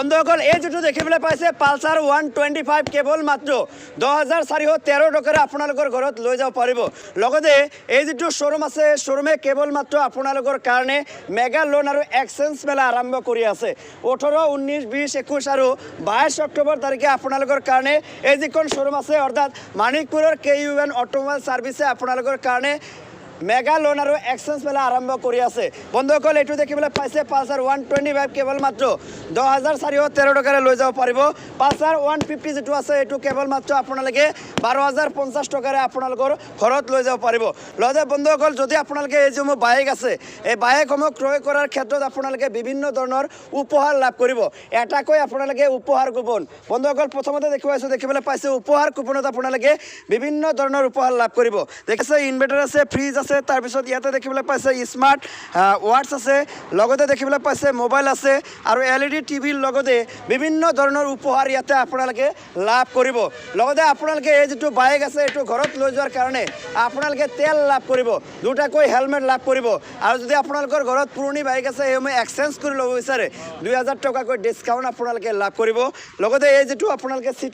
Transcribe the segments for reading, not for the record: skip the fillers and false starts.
বন্ধুসকল এই যেটো দেখিবলৈ পাইছে পালসাৰ 125 কেবল মাত্ৰ 10413 টকাৰে আপোনালোকৰ ঘৰত লৈ যাব পাৰিব। লগতে এই যেটো শোৰুম আছে শোৰুমে কেবল মাত্ৰ আপোনালোকৰ কাৰণে মেগা লোন আৰু এক্সচেঞ্জ মেলা আৰম্ভ কৰি আছে। 18, 19, 20, 21 আৰু 22 অক্টোবৰ তাৰিখে আপোনালোকৰ কাৰণে এই যিখন শোৰুম আছে অৰ্থাৎ মানিকপুৰৰ KUN অটোমোবাইল সাৰ্ভিসে আপোনালোকৰ কাৰণে মেগা লোন আৰু এক্সচেঞ্জ মেলা আৰম্ভ কৰি আছে। বন্ধুসকল এইটো দেখিবলৈ পাইছে পালসাৰ 125 কেবল মাত্ৰ 10413 টকাৰে লৈ যাব পাৰিব। পালসাৰ 150 যেটো আছে এইটো কেবল মাত্ৰ আপোনালোকে 12050 টকাৰে আপোনালোকৰ ঘৰত লৈ যাব পাৰিব। লগতে বন্ধুসকল যদি আপোনালোকে এই যিসমূহ বাইক আছে এই বাইকসমূহ ক্ৰয় কৰাৰ ক্ষেত্ৰত আপোনালোকে বিভিন্ন ধৰণৰ উপহাৰ লাভ কৰিব। এটাকৈ আপোনালোকে উপহাৰ কুপন বন্ধুসকল প্ৰথমতে দেখিবলৈ পাইছে উপহাৰ কুপনত আপোনালোকে বিভিন্ন ধৰণৰ উপহাৰ লাভ কৰিব। দেখিছে ইনভাৰ্টাৰ আছে, ফ্ৰিজ আছে, তাৰপিছত ইয়াতে দেখিবলৈ পাইছে স্মাৰ্ট ওয়াটছ আছে, লগতে দেখিবলৈ পাইছে মোবাইল আছে আৰু LED টিভিৰ লগতে বিভিন্ন ধৰণৰ উপহাৰ ইয়াতে আপোনালোকে লাভ কৰিব। লগতে আপোনালোকে এই যেটো বাইক আছে এইটো ঘৰত লৈ যোৱাৰ কাৰণে আপোনালোকে তেল লাভ কৰিব, দুটাকৈ হেলমেট লাভ কৰিব আৰু যদি আপোনালোকৰ ঘৰত পুৰণি বাইক আছে সেইসমূহ এক্সচেঞ্জ কৰি ল'ব বিচাৰে 2000 টকাকৈ ডিসকাউন্ট আপোনালোকে লাভ কৰিব। লগতে এই যেটো আপোনালোকে সিট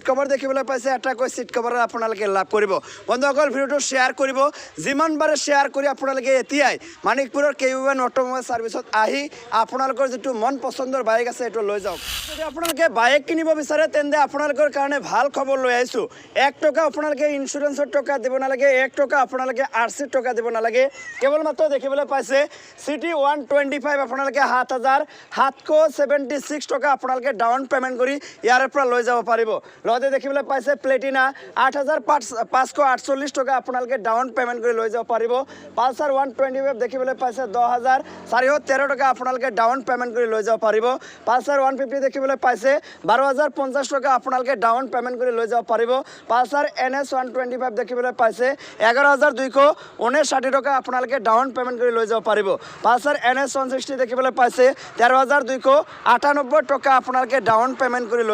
কভাৰ দেখিবলৈ পাইছে এটাকৈ সিট কভাৰ আপোনালোকে লাভ কৰিব। বন্ধুসকল ভিডিওটো শেয়াৰ কৰিব, যিমান বাৰে শেয়াৰ কৰি আপোনালোকে এতিয়াই মানিকপুৰৰ KUN অটোমোবাইল সাৰ্ভিসত আহি আপোনালোকৰ যেটো মন পছন্দৰ বাইক আছে এটো লৈ যাওক। যদি আপোনালোকে বাইক কিনিব বিচাৰে তেন্তে আপোনালোকৰ কাৰণে ভাল খবৰ লৈ আহিছো। 1 টকা আপোনালোকে ইন্স্যুৰেন্সৰ টকা দিব নালাগে, 1 টকা আপোনালোকে RC টকা দিব নালাগে। কেৱল মাত্ৰ দেখিবলৈ পাইছে সিটি 125 আপোনালোকে 7776 টকা আপোনালোকে ডাউন পেমেন্ট কৰি ইয়াৰ পৰা লৈ যাব পাৰিব। লগতে দেখিবলৈ পাইছে প্লেটিনা 8548 টকা আপোনালোকে ডাউন পেমেন্ট কৰি লৈ যাব পাৰিব। পালসাৰ 125 দেখিবলৈ পাইছে 10413 টকা আপোনালোকে ডাউন পেমেন্ট কৰি লৈ যাব পাৰিব। পালসাৰ 150 দেখিবলৈ পাইছে 12050 টকা আপোনালোকে ডাউন পেমেন্ট কৰি লৈ যাব পাৰিব। পালসাৰ NS 125 দেখিবলৈ পাইছে 11259 টকা আপোনালোকে ডাউন পেমেন্ট কৰি লৈ যাব পাৰিব। পালসাৰ NS 160 দেখিবলৈ পাইছে 13298 টকা আপোনালোকে ডাউন পেমেন্ট কৰি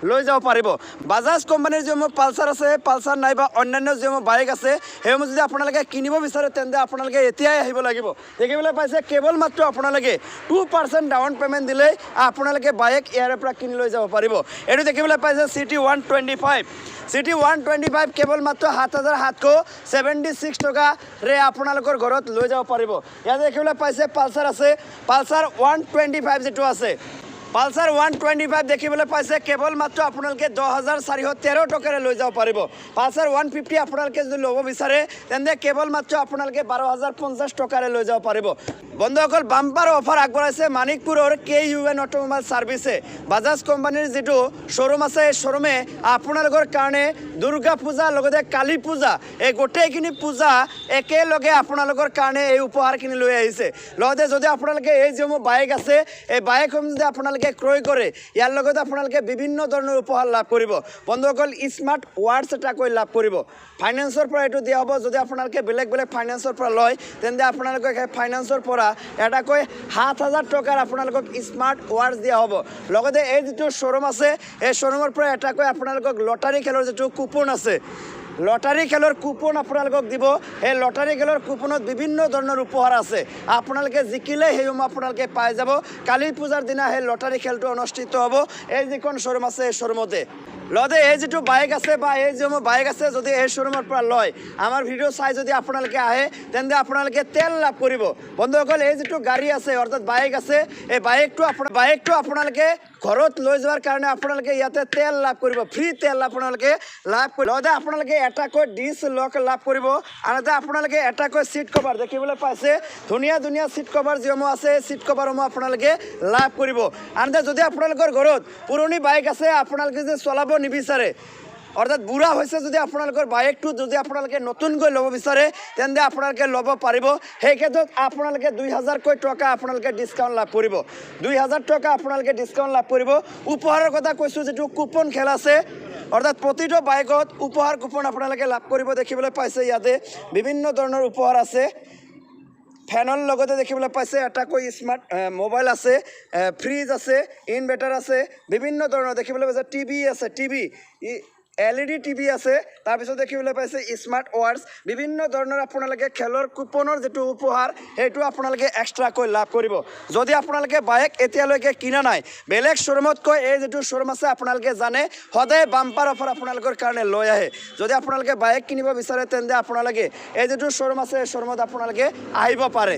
লৈ যাব পাৰিব। বাজাজ কোম্পানীৰ যিসমূহ পালসাৰ আছে পালসাৰ নাইবা অন্যান্য যিসমূহ বাইক আছে সেইসমূহ যদি আপোনালোকে কিনিব বিচাৰে তেন্তে আপোনালোকে এতিয়াই আহিব লাগিব। দেখিবলৈ পাইছে কেৱল মাত্ৰ আপোনালোকে 2% ডাউন পেমেন্ট দিলে আপোনালোকে বাইক ইয়াৰ পৰা কিনি লৈ যাব পাৰিব। এইটো দেখিবলৈ পাইছে সিটি 125 কেৱল মাত্ৰ 7776 টকাৰে আপোনালোকৰ ঘৰত লৈ যাব পাৰিব। ইয়াতে দেখিবলৈ পাইছে পালসাৰ আছে, পালসাৰ 125 যেটো আছে পালসাৰ 125 দেখিবলৈ পাইছে কেৱল মাত্ৰ আপোনালোকে 10413 টকাৰে লৈ যাব পাৰিব। পালসাৰ 150 আপোনালোকে যদি ল'ব বিচাৰে তেন্তে কেৱল মাত্ৰ আপোনালোকে 12050 টকাৰে লৈ যাব পাৰিব। বন্ধুসকল বাম্পাৰ অফাৰ আগবঢ়াইছে মানিকপুৰৰ KUN অটোমোবাইল সাৰ্ভিসে। বাজাজ কোম্পানীৰ যেটো শোৰুম আছে এই শোৰুমে আপোনালোকৰ কাৰণে দুৰ্গা পূজা লগতে কালী পূজা এই গোটেইখিনি পূজা একেলগে আপোনালোকৰ কাৰণে এই উপহাৰখিনি লৈ আহিছে। লগতে যদি আপোনালোকে এই যিসমূহ বাইক আছে এই বাইকসমূহ যদি আপোনালোকে ক্ৰয় কৰে ইয়াৰ লগতে আপোনালোকে বিভিন্ন ধৰণৰ উপহাৰ লাভ কৰিব। বন্ধুসকল স্মাৰ্ট ওয়াটছ এটাকৈ লাভ কৰিব। ফাইনেন্সৰ পৰা এইটো দিয়া হ'ব। যদি আপোনালোকে বেলেগ ফাইনেন্সৰ পৰা লয় তেন্তে আপোনালোকক ফাইনেন্সৰ পৰা এটাকৈ 7000 টকাৰ আপোনালোকক স্মাৰ্ট ওয়াটছ দিয়া হ'ব। লগতে এই যেটো শোৰুম আছে এই শোৰুমৰ পৰা এটাকৈ আপোনালোকক লটাৰী খেলৰ যেটো কুপন আছে লটাৰী খেলৰ কুপন আপোনালোকক দিব। এই লটাৰী খেলৰ কুপনত বিভিন্ন ধৰণৰ উপহাৰ আছে, আপোনালোকে জিকিলে সেইসমূহ আপোনালোকে পাই যাব। কালী পূজাৰ দিনা সেই লটাৰী খেলটো অনুষ্ঠিত হ'ব এই যিখন শোৰুম আছে এই শোৰুমতে। লগতে এই যেটো বাইক আছে বা এই যিসমূহ বাইক আছে যদি এই শোৰুমৰ পৰা লয় আমাৰ ভিডিঅ' চাই যদি আপোনালোকে আহে তেন্তে আপোনালোকে তেল লাভ কৰিব। বন্ধুসকল এই যেটো গাড়ী আছে অৰ্থাৎ বাইক আছে এই বাইকটো আপোনালোকে ঘৰত লৈ যোৱাৰ কাৰণে আপোনালোকে ইয়াতে তেল লাভ কৰিব, ফ্ৰী তেল আপোনালোকে লাভ কৰিব। লগতে আপোনালোকে এটাকৈ ডিছ লক লাভ কৰিব। আনহাতে আপোনালোকে এটাকৈ সিট কভাৰ দেখিবলৈ পাইছে ধুনীয়া সিট কভাৰ যিসমূহ আছে সিট কভাৰসমূহ আপোনালোকে লাভ কৰিব। আনহাতে যদি আপোনালোকৰ ঘৰত পুৰণি বাইক আছে আপোনালোকে যে চলাব নিবিচাৰে অৰ্থাৎ বুঢ়া হৈছে যদি আপোনালোকৰ বাইকটো যদি আপোনালোকে নতুনকৈ ল'ব বিচাৰে তেন্তে আপোনালোকে ল'ব পাৰিব। সেই ক্ষেত্ৰত আপোনালোকে 2000 টকা আপোনালোকে ডিসকাউন্ট লাভ কৰিব। 2000 টকা আপোনালোকে ডিসকাউন্ট লাভ কৰিব। উপহাৰৰ কথা কৈছোঁ যেটো কুপন খেল আছে অৰ্থাৎ প্ৰতিটো বাইকত উপহাৰ কুপন আপোনালোকে লাভ কৰিব। দেখিবলৈ পাইছে ইয়াতে বিভিন্ন ধৰণৰ উপহাৰ আছে। ফেনৰ লগতে দেখিবলৈ পাইছে এটাকৈ স্মাৰ্ট মোবাইল আছে, ফ্ৰিজ আছে, ইনভাৰ্টাৰ আছে, বিভিন্ন ধৰণৰ দেখিবলৈ পাইছে টিভি আছে। টিভি LED টিভি আছে তাৰপিছত দেখিবলৈ পাইছে স্মাৰ্ট ৱাটচ বিভিন্ন ধৰণৰ আপোনালোকে খেলৰ কুপনৰ যেটো উপহাৰ সেইটো আপোনালোকে এক্সট্ৰাকৈ লাভ কৰিব যদি আপোনালোকে বাইক এতিয়ালৈকে কিনা নাই বেলেগ শ্বৰুমতকৈ এই যেটো শ্বৰুম আছে আপোনালোকে জানে সদায় বাম্পাৰ অফাৰ আপোনালোকৰ কাৰণে লৈ আহে যদি আপোনালোকে বাইক কিনিব বিচাৰে তেন্তে আপোনালোকে এই যেটো শ্বৰুম আছে শ্বৰুমত আপোনালোকে আহিব পাৰে